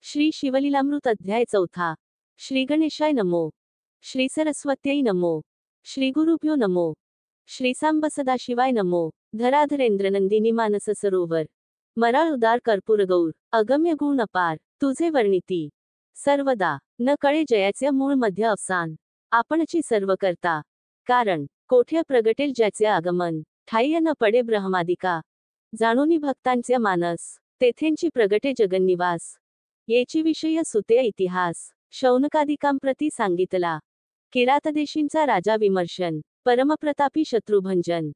श्री शिवलीलामृत अध्याय 4. श्री गणेशाय नमो. श्री सरस्वत्यै नमो. श्री गुरुभ्यो नमो. श्री सांब सदाशिवाय नमो. धराधरेंद्रनंदिनी मानस सरोवर. मराळ उदार कर्पूर गौर. अगम्य गुण अपार तुझे वर्णिती सर्वदा. न कळे जयाचे मूळ मध्य अवसान. आपणची सर्व करता कारण. कोठ्य प्रगटेल ज्याचे आगमन. ठाय्य न पडे ब्रह्मादिका. जाणूनी भक्तांचे मानस. तेथेंची प्रगटे जगन्निवास. येची विषय सुते इतिहास. शौनकादिकांप्रती सांगितला. किरातदेशींचा राजा विमर्शन. परमप्रतापी शत्रुभंजन.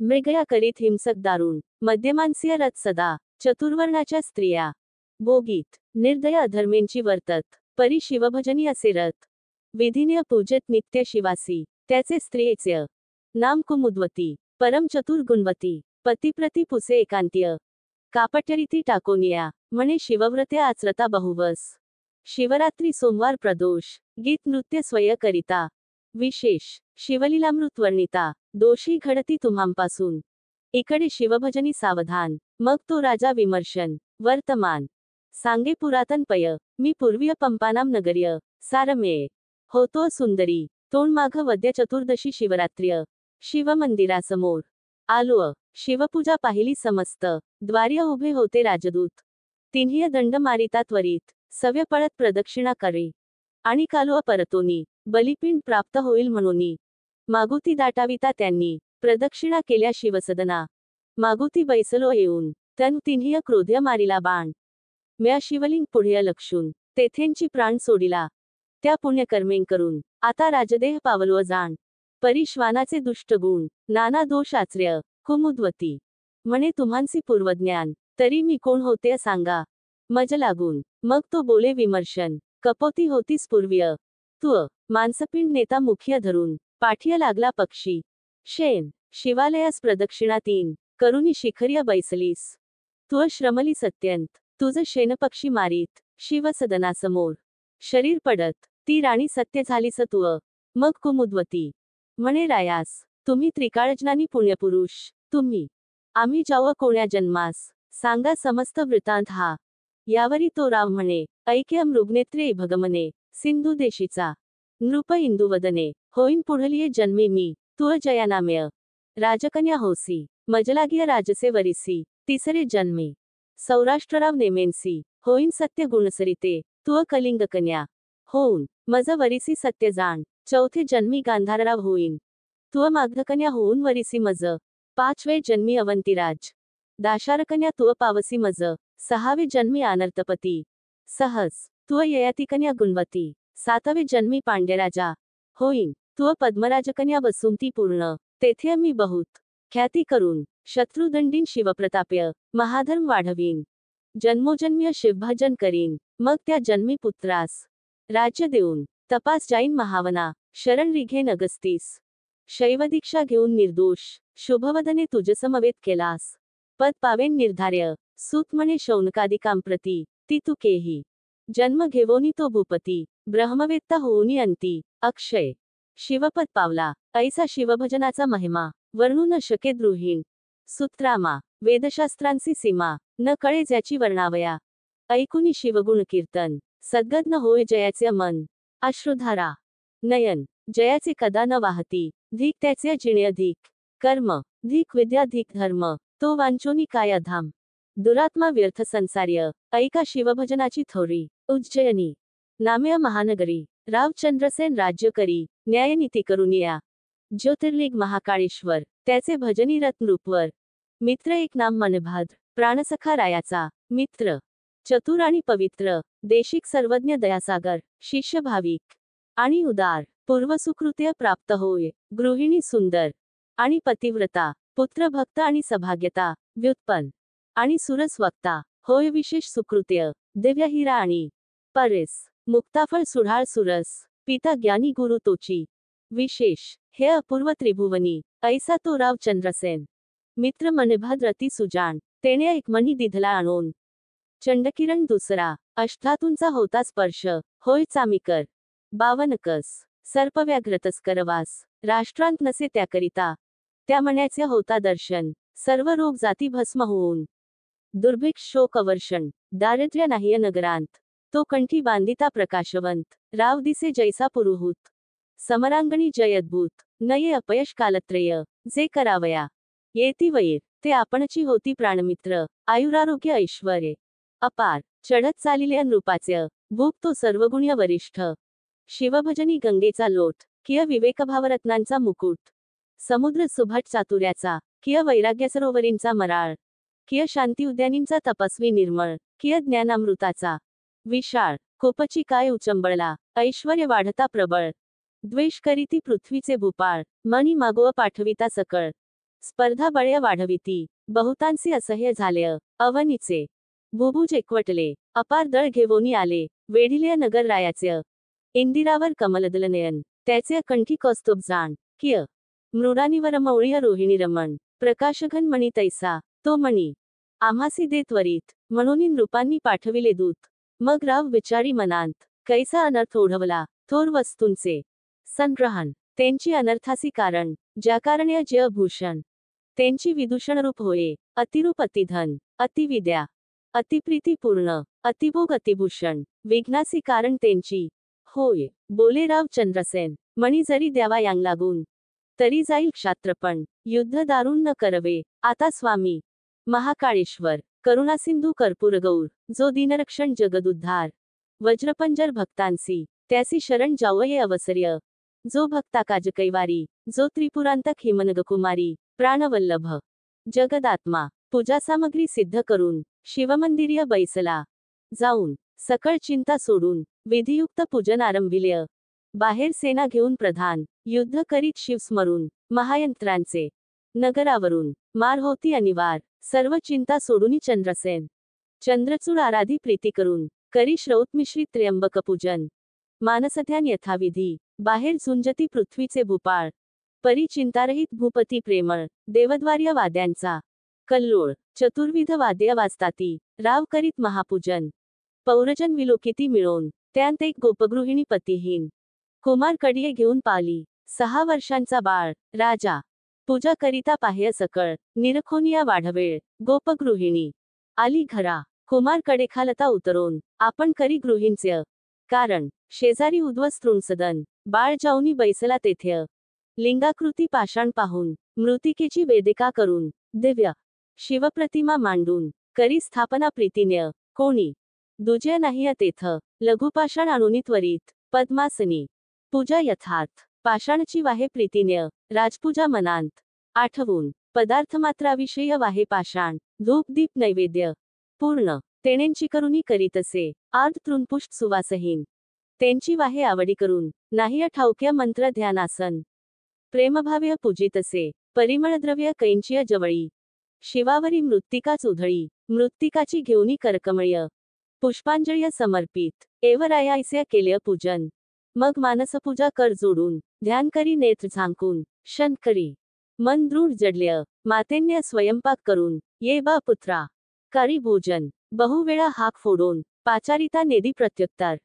मृगया करीत हिंसक दारुण. मध्यमांसीय रथ सदा. चतुर्वर्णाच्या स्त्रिया भोगीत. निर्दय अधर्मेंची वर्तत. परी शिवभजनी असे रथ. विधिन्य पूजत नित्य शिवासी. त्याचे स्त्रियेचे नाम कुमुद्वती. परम चतुर गुणवती. पतिप्रती पुसे एकांत्य. कापट्यरीती टाकोनिया. म्हणे शिवव्रते आचरता बहुवस. शिवरात्री सोमवार प्रदोष. गीत नृत्य स्वय करिता. विशेष. शिवलीलामृत वर्णिता. दोषी घडती तुम्हांपासून. इकडे शिवभजनी सावधान. मग तो राजा विमर्शन. वर्तमान सांगे पुरातन पय. मी पूर्वीय पंपानाम नगर्य. सारमेय होतो सुंदरी. तोंड माघ वद्य चतुर्दशी शिवरात्र्य. शिवमंदिरासमोर आलो. शिवपूजा पाहिली समस्त. द्वार्य उभे होते राजदूत. तिन्ही दंड मारिता त्वरित. सव्य पळत प्रदक्षिणा करे. आणि कालो परतोनी. बलिपिंड प्राप्त होईल म्हणूनी. मागुती दाटाविता त्यांनी. प्रदक्षिणा केल्या शिवसदना. मागुती बैसलो येऊन. तनु तिन्ही क्रोध्य मारिला बाण. म्या शिवलिंग पुढे लक्षून. तेथेंची प्राण सोडिला. त्या पुण्यकर्में करून. आता राजदेह पावलो जाण. परिश्वानाचे दुष्ट गुण. नाना दोष आचर्य. कुमुद्वती म्हणे तुम्हांसी पूर्वज्ञान. तरी मी कोण होते सांगा. मज लागून. मग तो बोले विमर्शन. कपोती होतीस पूर्वीय. तू मानसपिंड नेता मुख्य धरून. पाठीय लागला पक्षी. शेन शिवालयास प्रदक्षिणा 3 करुनी शिखर्य बैसलीस. तू श्रमली सत्यंत. तुझ शेनपक्षी मारीत. शिवसदनासमोर शरीर पडत. ती राणी सत्य झालीस तू. मग कुमुद्वती म्हणे रायास. तुम्ही त्रिकाळज्ञानी पुण्यपुरुष. तुम्ही आम्ही जाव कोण्या जन्मास. सांगा समस्त वृत्तांत हा. यावरी तो राव म्हणे. ऐक्य मृगनेत्रे भगमने. सिंधू देशीचा नृप इंदुवदने. होईन पुढलिये जन्मी मी. तू जयानाम्य राजकन्या होसी. मजलागिय राजसे वरिसी. तिसरे जन्मी सौराष्ट्रराव नेमेंसी. होईन सत्य गुणसरिते. तू कलिंग कन्या होऊन. मज वरिसी सत्य जाण. चौथे जन्मी गांधारराव होईन. तू मागधकन्या होऊन वरिसी मज. पाचवे जन्मी अवंतीराज. दाशारकन्या तू पावसी मज. सहावे जन्मी आनर्तपती. सहज तू ययातिकन्या गुणवती. सातवे जन्मी पांड्यराजा होईन. तू पद्मराजकन्या वसुमती पूर्ण. तेथे मी बहुत ख्याती करून. शत्रुदंडीन शिवप्रताप्य. महाधर्म वाढवीन. जन्मोजन्मीय शिवभजन करीन. मग त्या जन्मी पुत्रास राज्य देऊन. तपास जाईन महावना. शरण रिघेन अगस्तीस. शैवदीक्षा घेऊन निर्दोष. शुभवदने तुझसमवेत केलास. पद पावेन निर्धार्य. सूत म्हणे शौनकादिकांप्रती. ती तू केही जन्म घेवोनी तो भूपती. ब्रह्मवेत्ता होऊनी अंती. अक्षय शिवपद पावला. ऐसा शिवभजनाचा महिमा. वर्णू न शके द्रुहीण. सूत्रामा वेदशास्त्रांची सीमा. न कळे ज्याची वर्णावया. ऐकुनी शिवगुण कीर्तन. सद्गत न होय जयाचे मन. अश्रुधारा नयन जयाचे कदा न वाहती. धिक त्याचे जिणे अधिक. कर्म धिक विद्या धिक धर्म. तो वांचोनी काय अधाम. दुरात्मा व्यर्थ संसार्य. ऐका शिवभजनाची थोरी. उज्जयनी नाम्य महानगरी. राव चंद्रसेन राज्य करी. न्यायनीती करुनिया. ज्योतिर्लिंग महाकाळेश्वर. त्याचे भजनी रथ नृपवर. मित्र एक नाम मनभाद्र. प्राणसखा रायाचा मित्र. चतुर आणि पवित्र. देशिक सर्वज्ञ दयासागर. शिष्य भाविक आणि उदार. पूर्वसुकृत्य प्राप्त होय. गृहिणी सुंदर आणि पतिव्रता. पुत्र भक्त आणि सभाग्यता. व्युत्पन्न आणि सुरस वक्ता. होय विशेष सुकृत्य. दिव्य हिरा आणि परेस. मुक्ताफळ सुढाळ सुरस. पिता ज्ञानी गुरु तोची. विशेष हे अपूर्व त्रिभुवनी. ऐसा तो राव चंद्रसेन. मित्र मनभाद्र अति सुजाण. तेने एक मणी दिधला आणून. चंडकिरण दुसरा. अष्टातूंचा होता स्पर्श. होय चामिकर. बावनकस. सर्पव्याघ्रतस करवास. राष्ट्रांत नसे त्याकरिता. त्या मण्याचे होता दर्शन. सर्व रोग जाती भस्म होऊन. दुर्भिक्ष शोक अवर्षण. दारिद्र्य नाहीय नगरांत. तो कंठी बांधिता प्रकाशवंत, राव दिसे जैसा पुरुहूत. समरांगणी जय अद्भुत, नये अपयश कालत्रय, जे करावया येती वैर, ते आपणची होती प्राणमित्र, आयुरारोग्य ऐश्वर्य अपार, चढत चालिले नृपाचे, भूप तो सर्वगुण्य वरिष्ठ. शिवभजनी गंगेचा लोट, किय विवेकभावरत्नांचा मुकुट. समुद्र सुभट चातुर्याचा, किय वैराग्य सरोवरींचा मराळ. किय शांती उद्यानींचा तपस्वी निर्मळ, किय ज्ञानामृताचा विशाळ. कोपची काय उचंबळला, ऐश्वर्य वाढता प्रबळ. द्वेष करीती पृथ्वीचे भूपाळ, मनी मागोव पाठविता सकळ. स्पर्धा बळ्य वाढविती, बहुतांसी असह्य झालेय, अवनीचे भुभुज एकवटले, अपार दळ घेवोनी आले, वेढिले नगर रायाचे. इंदिरावर कमलदलनयन, त्याचे कंठी कौस्तुभ जाण, किय मृडानीवर मौळीय रोहिणी रमण. प्रकाशघन मणी तैसा, तो मणी आम्हासी दे त्वरित, म्हणून नृपांनी पाठविले दूत. मग राव विचारी मनांत, कैसा अनर्थ ओढवला, थोर वस्तूंचे संग्रहण. त्यांची अनर्थासी कारण, ज्या कारणे जय भूषण. त्यांची विदूषण रूप होये, अतिरूप अतिधन, अतिविद्या, अतिप्रीती पूर्ण, अतिभोग अतिभूषण. विघ्नासी कारण त्यांची होय, बोले राव चंद्रसेन. मणी जरी द्यावा यांग लागून, तरी जाईल क्षात्रपण. युद्ध दारुण न करवे, आता स्वामी महाकाळेश्वर. करुणासिंधू कर्पूरगौर, जो दीनरक्षण जगदुद्धार. वज्रपंजर भक्तांसी, त्यासी शरण जावये अवसर्य. जो भक्ता काज कैवारी, जो त्रिपुरांतक हिमनगकुमारी. प्राणवल्लभ जगदात्मा, पूजा सामग्री सिद्ध करून, शिवमंदिर्य बैसला जाऊन. सकळ चिंता सोडून, विधियुक्त पूजन आरंभिले. बाहेर सेना घेऊन प्रधान, युद्ध करीत शिव स्मरून. महायंत्रांचे नगरावरून मार होती अनिवार, सर्व चिंता सोडूनी चंद्रसेन. चंद्रचूड आराधी प्रीती करून, करी श्रौत मिश्रित त्र्यंबक पूजन. मानसध्यान यथाविधी, बाहेर झुंजती पृथ्वीचे भूपाळ. परी चिंतारहित भूपती प्रेमळ, देवद्वार्य वाद्यांचा कल्लोळ. चतुर्विध वाद्य वाजताती, राव करीत महापूजन. पौरजन विलोकिती मिळवून, त्यांत एक गोपगृहिणी पतिहीन. कुमार कडिये घेऊन पाली, 6 वर्षांचा बाळ. राजा पूजा करिता पाह्य सकळ, निरखोनिया वाढवेळ. गोपगृहिणी आली घरा, कुमार कडेखालता उतरून, आपण करी गृहिणचे कारण. शेजारी उद्ध्वस्त सदन, बाळ जाऊनी बैसला तेथे. लिंगाकृती पाषाण पाहून, मृतिकेची वेदिका करून, दिव्य शिवप्रतिमा मांडून, करी स्थापना प्रीतिन्य. कोणी दुजय नाही तेथ, लघुपाषाण आणूनी त्वरित. पद्मासनी पूजा यथार्थ, पाषाणची वाहे प्रीतिन्य. राजपूजा मनांत आठवून, पदार्थ मात्राविषयी वाहे पाषाण. धूप दीप नैवेद्य पूर्ण, तेणेंची करुनी करीतसे. आर्ध तृणपुष्प सुवासहीन, त्यांची वाहे आवडी करून. नाही ठाऊक्य मंत्र ध्यानासन, प्रेमभाव्य पूजितसे. परिमळद्रव्य कैंचिय जवळी, शिवावरी मृत्तिकाच उधळी. मृत्तिकाची घेऊनी करकमळ्य, पुष्पांजळ्य समर्पित. एवरायायस्य केल्य पूजन. मग मानसपूजा कर जोडून, ध्यान करी नेत्र झांकून. शन करी मन दृढ जडल्य, मातेन्य स्वयंपाक करून. ये बा पुत्रा, करी भोजन. बहुवेळा हाक फोडून, पाचारिता नेदी प्रत्युत्तर.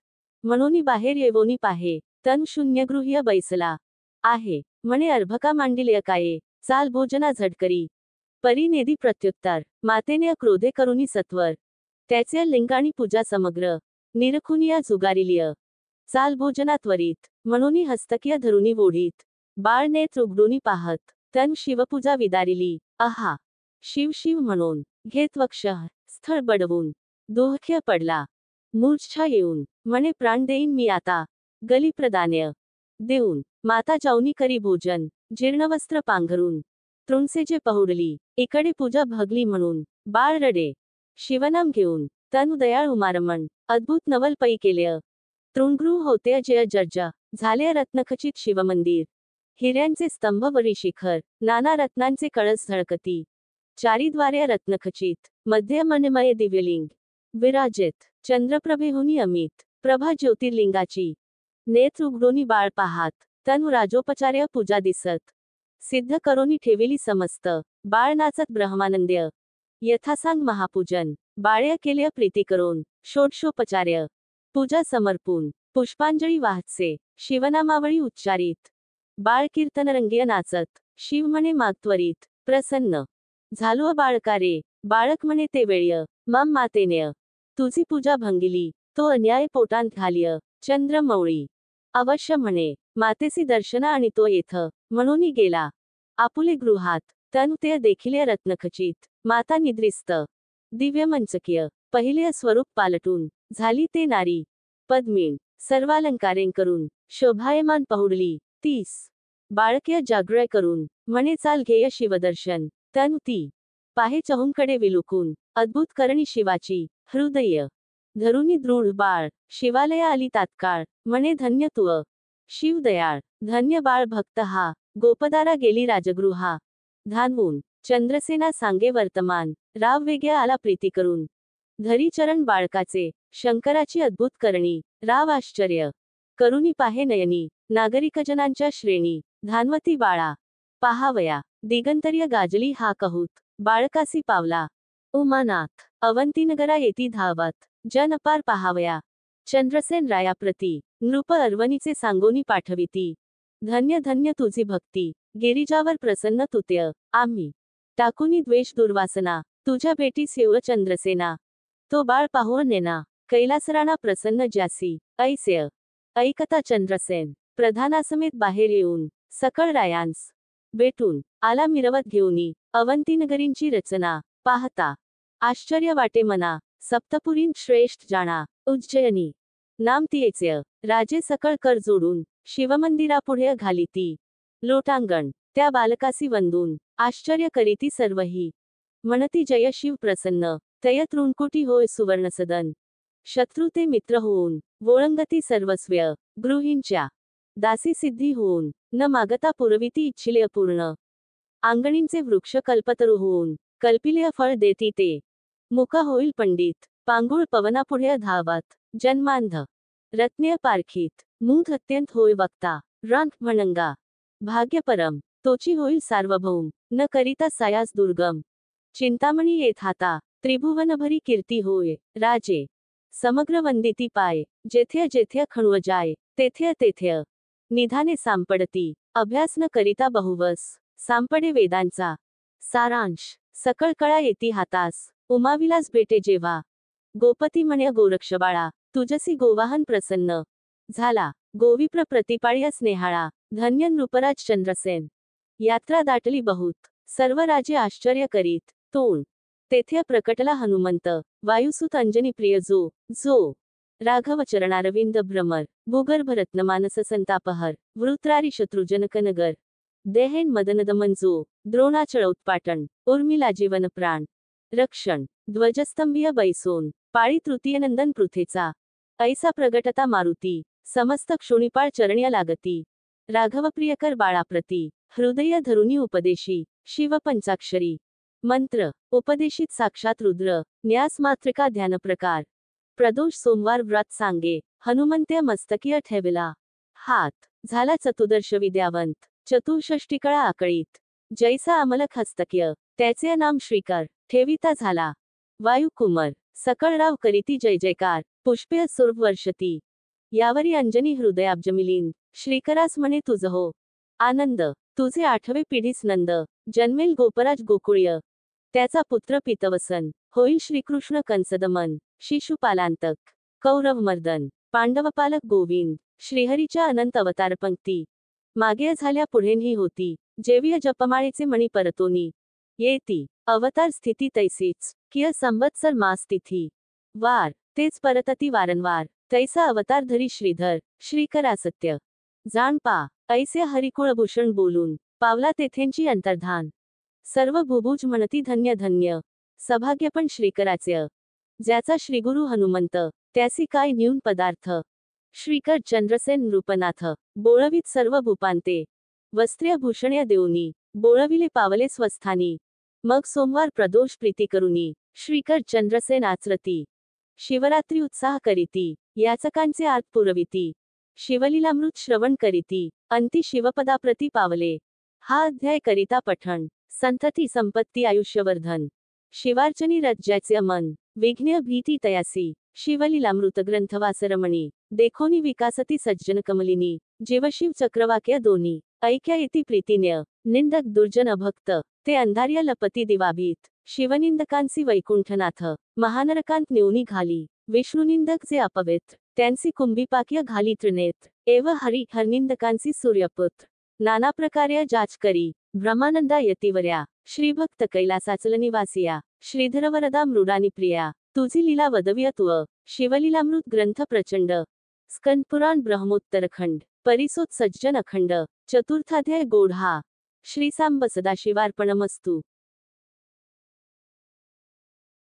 म्हणूनी बाहेर येवोनी पाहे, तन शून्यगृह्य बैसला आहे. म्हणे अर्भका मांडिल्य काये, चाल भोजना झडकरी. परी नेदी प्रत्युत्तर, मातेने क्रोधे करुनी सत्वर. त्याचे लिंगाणी पूजा समग्र, निरखुनिया जुगारिलिय. चाल भोजना त्वरित, म्हणूनी हस्तकीय धरुनी वोढीत. बाळ नेत्र उघडूनी पाहत, तन शिवपूजा विदारिली. आहा, शिव शिव म्हणून, घेत वक्ष स्थळ बडवून. दोहख्य पडला, मूर्छा येऊन, म्हणे प्राण देईन मी आता. गली प्रदान्य देऊन, माता जाऊनी करी भोजन. जीर्णवस्त्र पांघरून, तृणसेजे पहुडली. इकडे पूजा भगली म्हणून, बाळ रडे. शिवनाम घेऊन, तनु दयाळ उमारमण. अद्भुत नवल पै केल्य. तृणगृह होते जय जर्जा, झाले रत्नखचित शिवमंदिर. हिऱ्यांचे स्तंभ वरी शिखर, नाना रत्नांचे कळस झळकती. चारीद्वारे रत्नखचित, मध्ये मनमय दिव्यलिंग विराजित. चंद्रप्रभेहुनी अमित प्रभा ज्योतिर्लिंगाची. नेत्र उघडोनी बाळ पाहात, तनु राजोपचार्य पूजा दिसत. सिद्ध करोनी ठेविली समस्त, बाळ नाचत ब्रह्मानंद्य. यथासांग महापूजन, बाळ्य केल्य प्रीती करून. षोडशोपचार्य पूजा समर्पून, पुष्पांजळी वाहतसे. शिवनामावळी उच्चारित, बाळ कीर्तनरंगीय नाचत. शिव म्हणे माग त्वरित, प्रसन्न झालो बाळकारे. बाळक म्हणे ते वेळ्य, मम मातेन्य. तुझी पूजा भंगिली, तो अन्याय पोटांत घालिय चंद्रमौळी अवश्य म्हणे मातेसी दर्शना आणि तो येथ म्हणून गेला आपुले गृहात तनु ते देखिले रत्नखचित माता निद्रिस्त दिव्य मंचकीय पहिले स्वरूप पालटून झाली ते नारी पद्मीण सर्वालंकारें करून शोभायमान पहुडली 30 बाळक्य जागृय करून म्हणे चाल घेय शिवदर्शन तनु ती पाहे चहूंकडे विलुकून अद्भुत करणी शिवाची हृदय धरुनी दृढ बाळ शिवालया आली तात्काळ म्हणे धन्य तुअ शिवदयाळ धन्य बाळ भक्त हा गोपदारा गेली राजगृहा धानवून चंद्रसेना सांगे वर्तमान राव वेग्या आला प्रीती करून धरी चरण बाळकाचे शंकराची अद्भुत करणी राव आश्चर्य करुनी पाहे नयनी नागरिकजनांच्या श्रेणी धानवती बाळा पाहावया दिगंतर्य गाजली हा कहूत बाळकासी पावला उमानाथ अवंतीनगरा येती धावत जन अपार पाहावया चंद्रसेन रायाप्रती नृप अर्वनीचे सांगोनी पाठविती धन्य धन्य तुझी भक्ती गिरिजावर प्रसन्न तुत्य आम्ही टाकुनी द्वेष दुर्वासना तुझ्या बेटीस येव चंद्रसेना तो बाळ पाहुण नेना कैलासराणा प्रसन्न ज्यासी ऐस्य ऐकता चंद्रसेन प्रधानासमेत बाहेर येऊन सकळ रायांस भेटून आला मिरवत घेऊनी अवंतीनगरींची रचना पाहता आश्चर्य वाटे मना सप्तपुरीं श्रेष्ठ जाणा उज्जयिनी नाम तियेचे राजे सकळ कर जोडून शिवमंदिरापुढे घालिती लोटांगण त्या बालकासी वंदून आश्चर्य करीती सर्वही म्हणती जय शिव प्रसन्न तय तृणकुटी होय सुवर्णसदन शत्रु ते मित्र होऊन वोळंगती सर्वस्व्य गृहींच्या दासी सिद्धी होऊन न मागता पुरविती इच्छिले अपूर्ण आंगणींचे वृक्ष कल्पतरू होऊन कल्पिले फळ देती ते मुक होईल पंडित पांगुळ पवनापुढे धावत जन्मांध रत्न्य पारखीत मूध अत्यंत होय वक्ता रांक म्हणंगा भाग्य परम तोची होईल सार्वभौम न करिता सायास दुर्गम चिंतामणी येत हाता त्रिभुवनभरी कीर्ती होय राजे समग्र वंदिती पाय जेथे जेथे खणुव जाय तेथे तेथे निधाने सांपडती अभ्यास न करिता बहुवस सांपडे वेदांचा सारांश सकळ कळा येती हातास उमाविलास भेटे जेव्हा गोपती म्हणे गोरक्ष बाळा तुझसी गोवाहन प्रसन्न झाला गोविप्र प्रतिपाळ्य स्नेहाळा धन्य नृपराज चंद्रसेन यात्रा दाटली बहुत सर्व राजे आश्चर्य करीत तोंड तेथे प्रकटला हनुमंत वायुसुत अंजनी प्रिय जो राघव चरणारविंद भ्रमर भूगर्भरत्न मानस संतापहर वृत्रारी शत्रुजनकनगर देहेन मदनदमन जो द्रोणाचळ उत्पाटन उर्मिला जीवन प्राण रक्षण ध्वजस्तंभीय बैसोन पाळी तृतीयनंदन पृथेचा ऐसा प्रगटता मारुती समस्त क्षोणीपाळ चरण्या लागती राघवप्रियकर बाळाप्रती हृदय धरुनी उपदेशी शिव पंचाक्षरी मंत्र उपदेशित साक्षात रुद्र न्यास मात्रिका ध्यान प्रकार प्रदोष सोमवार व्रत सांगे हनुमंत्य मस्तकीय ठेविला हात झाला चतुर्दश विद्यावंत चतुष्षष्टिकळा आकळीत जैसा अमलक हस्तक्य त्याचे नाम श्रीकर ठेविता झाला वायुकुमर सकळराव करीती जय जयकार पुष्पे सुर्भ वर्षती यावरी अंजनी हृदयाब्जमिलीन श्रीकरास म्हणे तुझ हो आनंद तुझे 8वे पिढीस नंद जन्मेल गोपराज गोकुळ्य त्याचा पुत्र पितवसन होईल श्रीकृष्ण कंसदमन शिशुपालांतक कौरवमर्दन पांडवपालक गोविंद श्रीहरीच्या अनंत अवतार पंक्ती मागे झाल्या पुढेनही होती जेविय जपमाळेचे मणी परतोनी येती अवतार स्थिती तैसीच किय संवत्सर मास तिथी वार तेच परतती वारंवार तैसा अवतार धरी श्रीधर श्रीकरा सत्य जाण पा ऐसे हरिकुळभूषण बोलून पावला तेथेंची अंतर्धान सर्व भुभुज म्हणती धन्य धन्य सभाग्य पण श्रीकराचे ज्याचा श्रीगुरु हनुमंत त्यासी काय न्यून पदार्थ श्रीकर चंद्रसेन नृपनाथ बोळवीत सर्व भूपांते वस्त्र्य भूषण्य देऊनी बोळविले पावले स्वस्थानी मग सोमवार प्रदोष प्रीती करुनी श्रीकर चंद्रसेन आचरती शिवरात्री उत्साह करीती याचकांचे आत पुरविती शिवलीलामृत श्रवण करीती अंती शिवपदाप्रती पावले हा अध्याय करिता पठण संतती संपत्ती आयुष्यवर्धन शिवार्चनी राज्याचे मन विघ्न भीती तयासी शिवलीलामृत ग्रंथवासरमणी देखोनी विकासती सज्जन कमलिनी जीवशिव चक्रवाक्य दोन्ही ऐक्या येती प्रीतिन्य निंदक दुर्जन अभक्त ते अंधार्य लपती दिवाभीत शिवनिंदकांसी वैकुंठनाथ महानरकांत नेऊनी घाली विष्णुनिंदक जे अपवित्र त्यांची कुंभीपाक्य घालीत नेत एव हरी हरनिंदकांची सूर्यपुत्र नाना प्रकार्य जाच करी ब्रह्मानंदा यतिवर्या श्रीभक्त कैलासाचल निवासिया श्रीधरवरदा मृडानी प्रिया तुझी लीला वदव्यत्व शिवलीलामृत ग्रंथ प्रचंड स्कंदपुराण ब्रह्मोत्तरखंड परिसोत सज्जन अखंड चतुर्थाध्याय गोढा श्री सांब सदाशिवार्पणमस्तु।